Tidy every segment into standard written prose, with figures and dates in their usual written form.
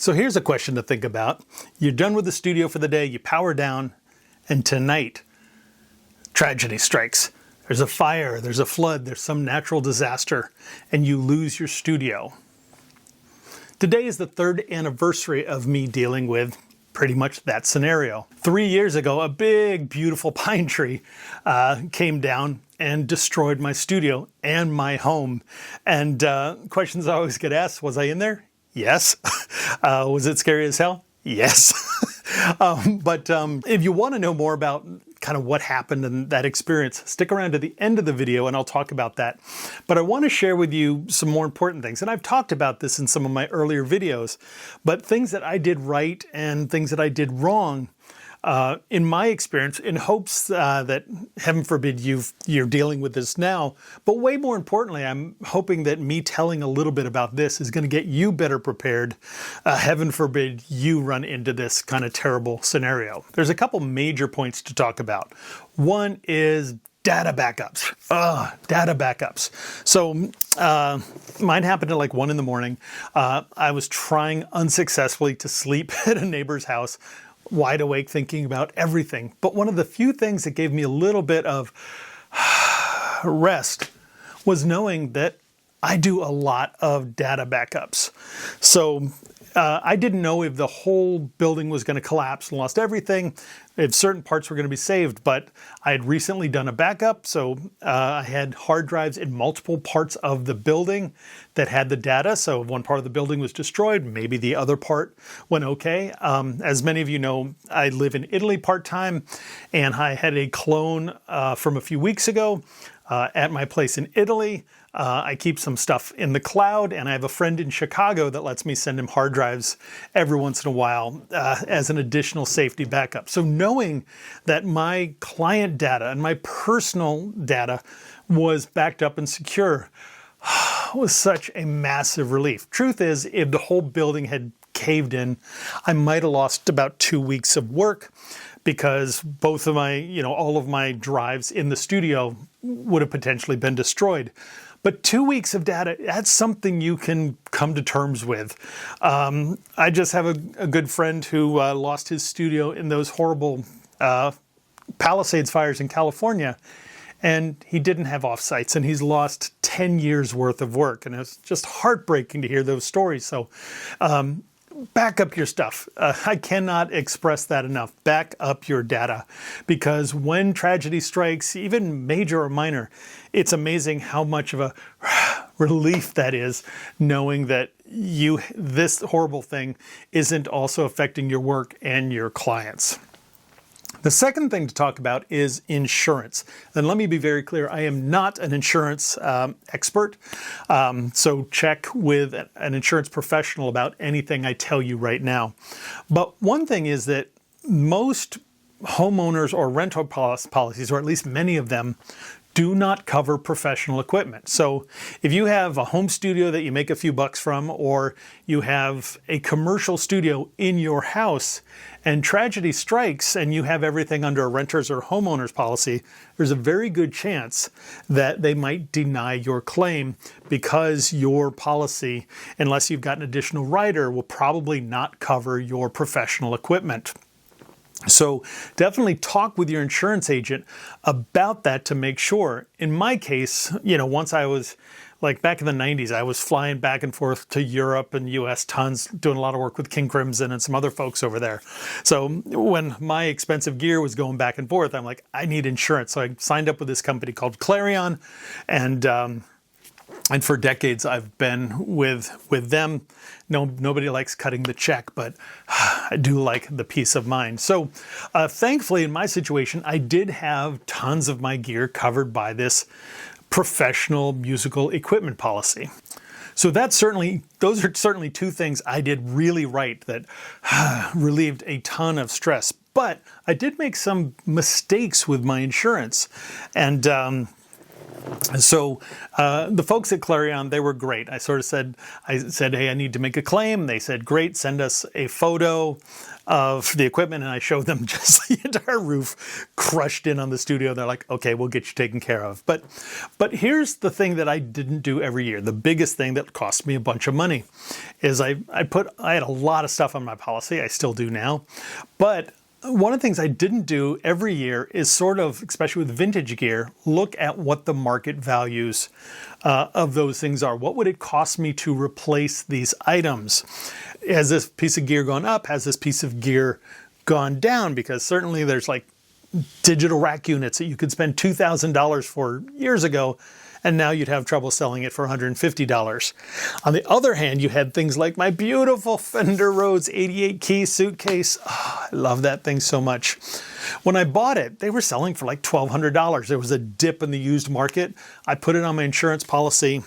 So here's a question to think about. You're done with the studio for the day, you power down, and tonight, tragedy strikes. There's a fire, there's a flood, there's some natural disaster, and you lose your studio. Today is the 3rd anniversary of me dealing with pretty much that scenario. 3 years ago, a big, beautiful pine tree came down and destroyed my studio and my home. And questions I always get asked, was I in there? Yes. Was it scary as hell? Yes. But if you want to know more about kind of what happened in that experience, stick around to the end of the video and I'll talk about that. But I want to share with you some more important things. And I've talked about this in some of my earlier videos, but things that I did right and things that I did wrong in my experience, in hopes that, heaven forbid, you're dealing with this now. But way more importantly, I'm hoping that me telling a little bit about this is going to get you better prepared. Heaven forbid you run into this kind of terrible scenario. There's a couple major points to talk about. One is data backups. Data backups. So mine happened at like 1 in the morning. I was trying unsuccessfully to sleep at a neighbor's house, wide awake thinking about everything. But one of the few things that gave me a little bit of rest was knowing that I do a lot of data backups. So I didn't know if the whole building was going to collapse and lost everything, if certain parts were going to be saved, but I had recently done a backup. So I had hard drives in multiple parts of the building that had the data. So if one part of the building was destroyed, maybe the other part went okay. As many of you know, I live in Italy part-time, and I had a clone from a few weeks ago at my place in Italy. I keep some stuff in the cloud, and I have a friend in Chicago that lets me send him hard drives every once in a while as an additional safety backup. So knowing that my client data and my personal data was backed up and secure was such a massive relief. Truth is, if the whole building had caved in, I might have lost about 2 weeks of work, because both of my, all of my drives in the studio would have potentially been destroyed. But 2 weeks of data, that's something you can come to terms with. I just have a good friend who lost his studio in those horrible Palisades fires in California, and he didn't have offsites, and he's lost 10 years worth of work. And it's just heartbreaking to hear those stories. So back up your stuff. I cannot express that enough. Back up your data, because when tragedy strikes, even major or minor, it's amazing how much of a relief that is, knowing that this horrible thing isn't also affecting your work and your clients. The second thing to talk about is insurance. And let me be very clear, I am not an insurance expert. So check with an insurance professional about anything I tell you right now. But one thing is that most homeowners or rental policies, or at least many of them, do not cover professional equipment. So if you have a home studio that you make a few bucks from, or you have a commercial studio in your house and tragedy strikes and you have everything under a renter's or homeowner's policy, there's a very good chance that they might deny your claim, because your policy, unless you've got an additional rider, will probably not cover your professional equipment. So definitely talk with your insurance agent about that to make sure. In my case, once I was, like back in the 90s, I was flying back and forth to Europe and US tons, doing a lot of work with King Crimson and some other folks over there. So when my expensive gear was going back and forth, I'm like, I need insurance. So I signed up with this company called Clarion, and for decades I've been with them. No, nobody likes cutting the check, but I do like the peace of mind. So thankfully in my situation, I did have tons of my gear covered by this professional musical equipment policy. So those are certainly two things I did really right that relieved a ton of stress. But I did make some mistakes with my insurance, and So the folks at Clarion, they were great. I said, hey, I need to make a claim. They said, great, send us a photo of the equipment. And I showed them just the entire roof crushed in on the studio. They're like, okay, we'll get you taken care of. But here's the thing that I didn't do every year. The biggest thing that cost me a bunch of money is I had a lot of stuff on my policy. I still do now. But one of the things I didn't do every year is sort of, especially with vintage gear, look at what the market values of those things are. What would it cost me to replace these items? Has this piece of gear gone up? Has this piece of gear gone down? Because certainly there's like digital rack units that you could spend $2,000 for years ago, and now you'd have trouble selling it for $150. On the other hand, you had things like my beautiful Fender Rhodes 88 key suitcase. Oh, I love that thing so much. When I bought it, they were selling for like $1,200. There was a dip in the used market. I put it on my insurance policy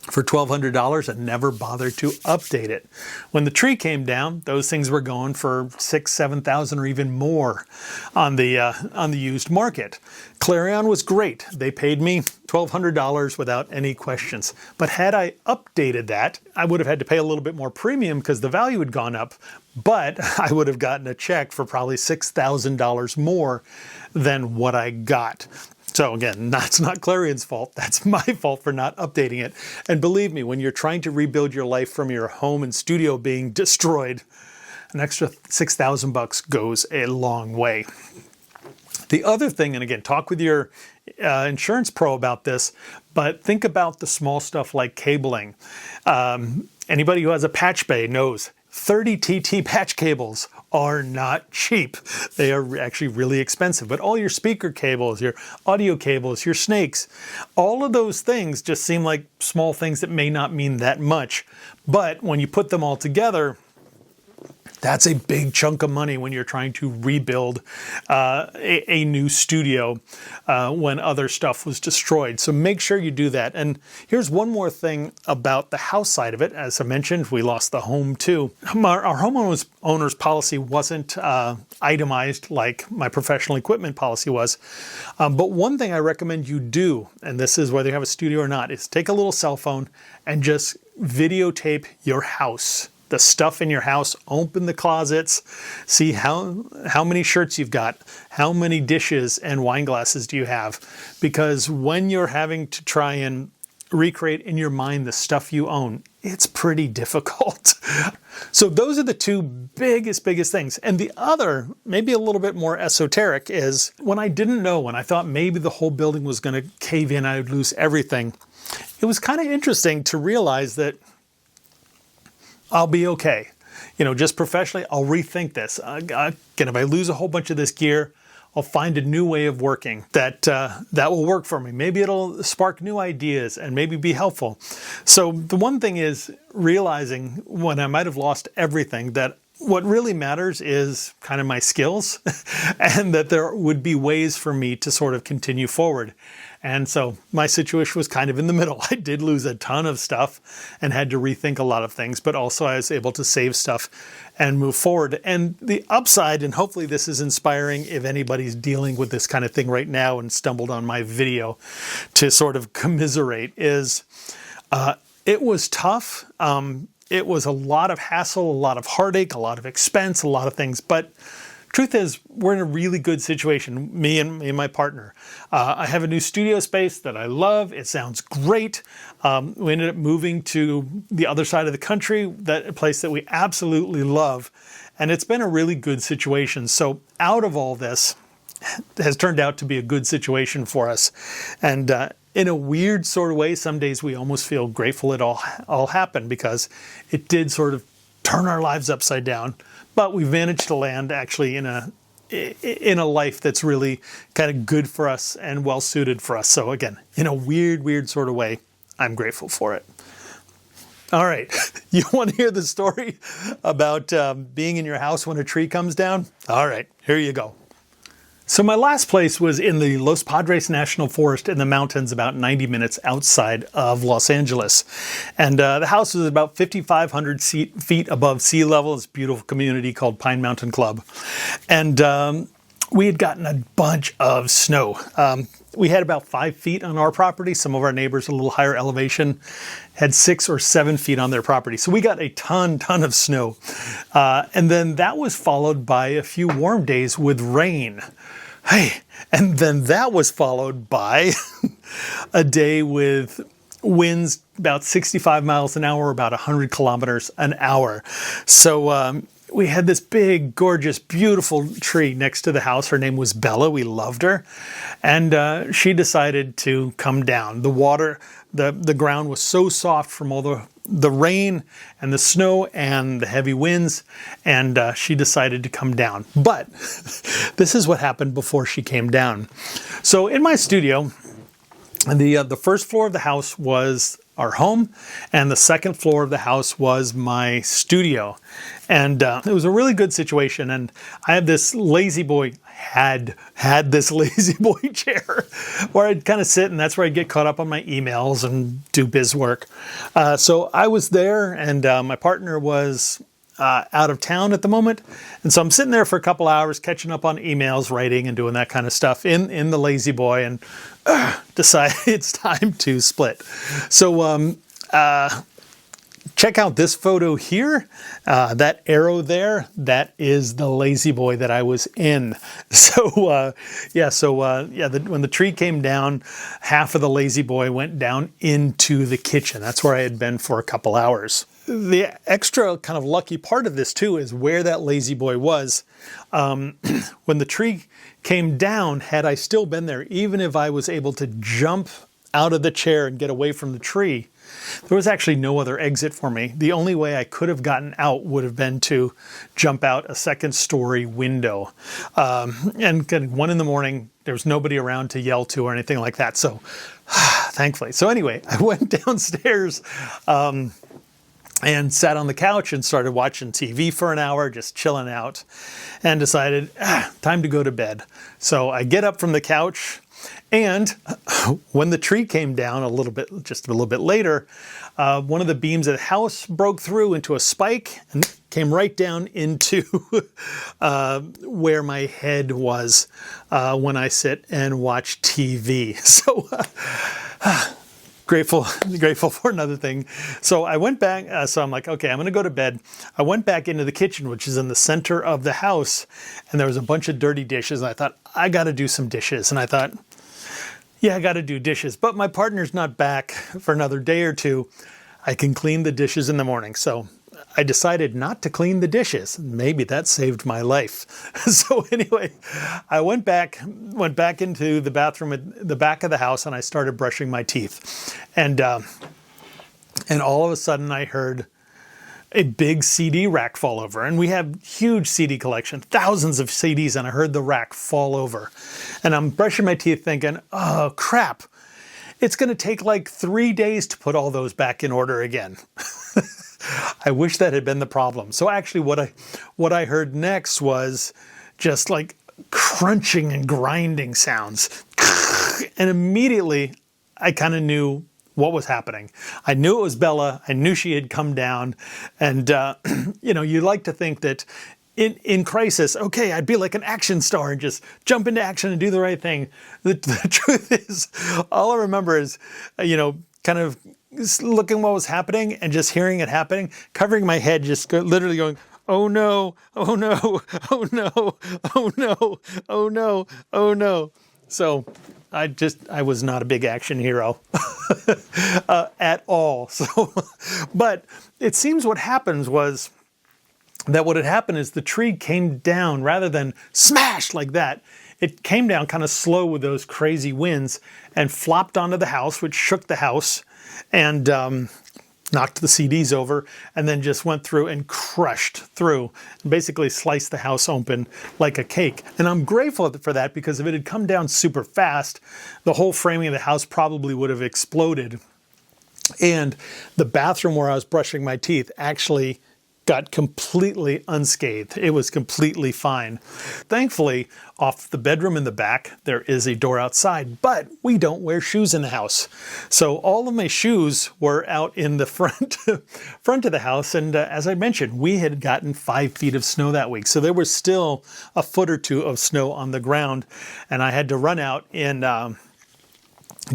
for $1,200 and never bothered to update it. When the tree came down, those things were going for $6,000, $7,000 or even more on the used market. Clarion was great. They paid me $1,200 without any questions. But had I updated that, I would have had to pay a little bit more premium because the value had gone up, but I would have gotten a check for probably $6,000 more than what I got. So again, that's not Clarion's fault. That's my fault for not updating it. And believe me, when you're trying to rebuild your life from your home and studio being destroyed, an extra $6,000 goes a long way. The other thing, and again, talk with your insurance pro about this, but think about the small stuff like cabling. Anybody who has a patch bay knows 30 TT patch cables are not cheap. They are actually really expensive. But all your speaker cables, your audio cables, your snakes, all of those things just seem like small things that may not mean that much. But when you put them all together, that's a big chunk of money when you're trying to rebuild a new studio when other stuff was destroyed. So make sure you do that. And here's one more thing about the house side of it. As I mentioned, we lost the home too. Our homeowner's policy wasn't itemized like my professional equipment policy was. But one thing I recommend you do, and this is whether you have a studio or not, is take a little cell phone and just videotape your house. The stuff in your house, open the closets, see how many shirts you've got, how many dishes and wine glasses do you have. Because when you're having to try and recreate in your mind the stuff you own, it's pretty difficult. So those are the two biggest things. And the other, maybe a little bit more esoteric, is when I didn't know, when I thought maybe the whole building was going to cave in, I would lose everything. It was kind of interesting to realize that I'll be okay. You know, just professionally, I'll rethink this. Again, if I lose a whole bunch of this gear, I'll find a new way of working that will work for me. Maybe it'll spark new ideas and maybe be helpful. So the one thing is realizing when I might have lost everything that what really matters is kind of my skills and that there would be ways for me to sort of continue forward. And so my situation was kind of in the middle. I did lose a ton of stuff and had to rethink a lot of things, but also I was able to save stuff and move forward. And the upside, and hopefully this is inspiring if anybody's dealing with this kind of thing right now and stumbled on my video to sort of commiserate, is it was tough. It was a lot of hassle, a lot of heartache, a lot of expense, a lot of things, but truth is, we're in a really good situation, me and my partner. I have a new studio space that I love. It sounds great. We ended up moving to the other side of the country, a place that we absolutely love. And it's been a really good situation. So out of all this has turned out to be a good situation for us. And in a weird sort of way, some days we almost feel grateful it all happened because it did sort of turn our lives upside down. But we've managed to land actually in a life that's really kind of good for us and well suited for us. So again, in a weird sort of way, I'm grateful for it. All right, you want to hear the story about being in your house when a tree comes down? All right, here you go. So my last place was in the Los Padres National Forest in the mountains about 90 minutes outside of Los Angeles. And the house was about 5,500 feet above sea level. It's a beautiful community called Pine Mountain Club. And we had gotten a bunch of snow. We had about 5 feet on our property. Some of our neighbors, a little higher elevation, had 6 or 7 feet on their property. So we got a ton of snow. And then that was followed by a few warm days with rain. Hey, and then that was followed by a day with winds about 65 miles an hour, about 100 kilometers an hour. So we had this big, gorgeous, beautiful tree next to the house. Her name was Bella. We loved her. And she decided to come down. The water, the ground was so soft from all the rain and the snow and the heavy winds, and she decided to come down. But this is what happened before she came down. So in my studio, the first floor of the house was our home, and the second floor of the house was my studio. And it was a really good situation. And I had this lazy boy, had this lazy boy chair where I'd kind of sit, and that's where I'd get caught up on my emails and do biz work. So I was there, and my partner was out of town at the moment. And so I'm sitting there for a couple hours catching up on emails, writing, and doing that kind of stuff in the lazy boy, and decide it's time to split. So check out this photo here. That arrow there, that is the lazy boy that I was in. So when the tree came down, half of the lazy boy went down into the kitchen. That's where I had been for a couple hours. The extra kind of lucky part of this too is where that lazy boy was. When the tree came down, had I still been there, even if I was able to jump out of the chair and get away from the tree, there was actually no other exit for me. The only way I could have gotten out would have been to jump out a second-story window. And 1 in the morning, there was nobody around to yell to or anything like that. So, thankfully. So anyway, I went downstairs and sat on the couch and started watching TV for an hour, just chilling out, and decided, time to go to bed. So I get up from the couch, and when the tree came down just a little bit later, one of the beams of the house broke through into a spike and came right down into where my head was when I sit and watch TV. So grateful for another thing. So I went back, so I'm like, okay, I'm going to go to bed. I went back into the kitchen, which is in the center of the house, and there was a bunch of dirty dishes, and I thought, I got to do some dishes. And I thought, yeah, I got to do dishes, but my partner's not back for another day or two. I can clean the dishes in the morning. So I decided not to clean the dishes. Maybe that saved my life. So anyway, I went back into the bathroom at the back of the house, and I started brushing my teeth. And all of a sudden I heard a big CD rack fall over. And we have huge CD collection, thousands of CDs, and I heard the rack fall over. And I'm brushing my teeth thinking, oh crap, it's going to take like 3 days to put all those back in order again. I wish that had been the problem. So actually what I heard next was just like crunching and grinding sounds. And immediately I kind of knew what was happening. I knew it was Bella. I knew she had come down. And, you like to think that in crisis, okay, I'd be like an action star and just jump into action and do the right thing. The truth is, all I remember is, kind of looking what was happening and just hearing it happening, covering my head, just literally going, oh no, oh no, oh no, oh no, oh no, oh no. So I was not a big action hero at all. So, but it seems what happens was that what had happened is the tree came down rather than smash like that. It came down kind of slow with those crazy winds and flopped onto the house, which shook the house and knocked the CDs over, and then just went through and crushed through and basically sliced the house open like a cake. And I'm grateful for that, because if it had come down super fast, the whole framing of the house probably would have exploded. And the bathroom where I was brushing my teeth actually got completely unscathed. It was completely fine. Thankfully, off the bedroom in the back, there is a door outside, but we don't wear shoes in the house. So all of my shoes were out in the front of the house. And as I mentioned, we had gotten 5 feet of snow that week. So there was still a foot or two of snow on the ground. And I had to run out in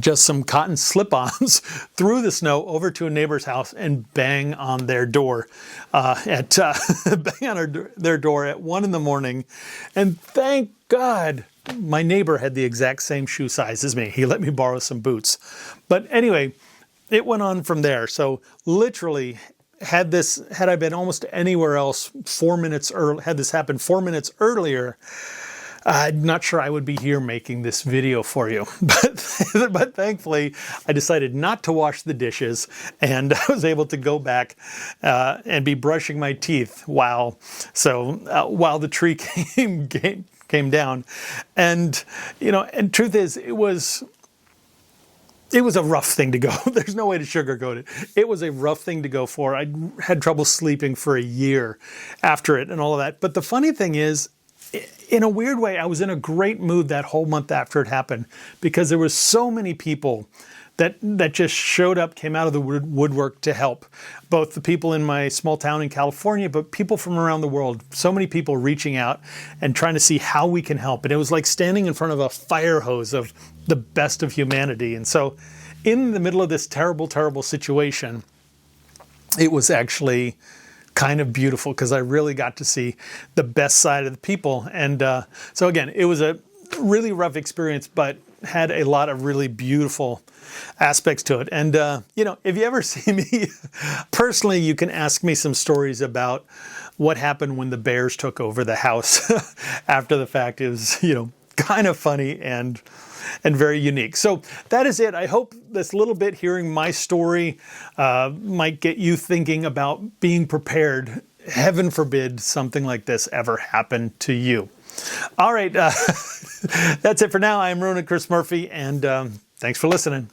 just some cotton slip-ons through the snow over to a neighbor's house and bang on their door their door at 1 a.m. And thank God my neighbor had the exact same shoe size as me. He let me borrow some boots. But anyway, it went on from there. So literally, had I been almost anywhere else 4 minutes early, had this happened 4 minutes earlier, I'm not sure I would be here making this video for you, but thankfully I decided not to wash the dishes, and I was able to go back and be brushing my teeth while the tree came down. And and truth is, it was a rough thing to go. There's no way to sugarcoat it. It was a rough thing to go for. I had trouble sleeping for a year after it and all of that. But the funny thing is, in a weird way, I was in a great mood that whole month after it happened, because there was so many people that just showed up, came out of the woodwork to help. Both the people in my small town in California, but people from around the world. So many people reaching out and trying to see how we can help. And it was like standing in front of a fire hose of the best of humanity. And so in the middle of this terrible, terrible situation, it was actually kind of beautiful, because I really got to see the best side of the people. And so again, it was a really rough experience, but had a lot of really beautiful aspects to it. And if you ever see me personally, you can ask me some stories about what happened when the bears took over the house after the fact. It was kind of funny and very unique. So that is it. I hope this little bit, hearing my story, might get you thinking about being prepared. Heaven forbid something like this ever happen to you. All right. That's it for now. I'm Ronan Chris Murphy, and thanks for listening.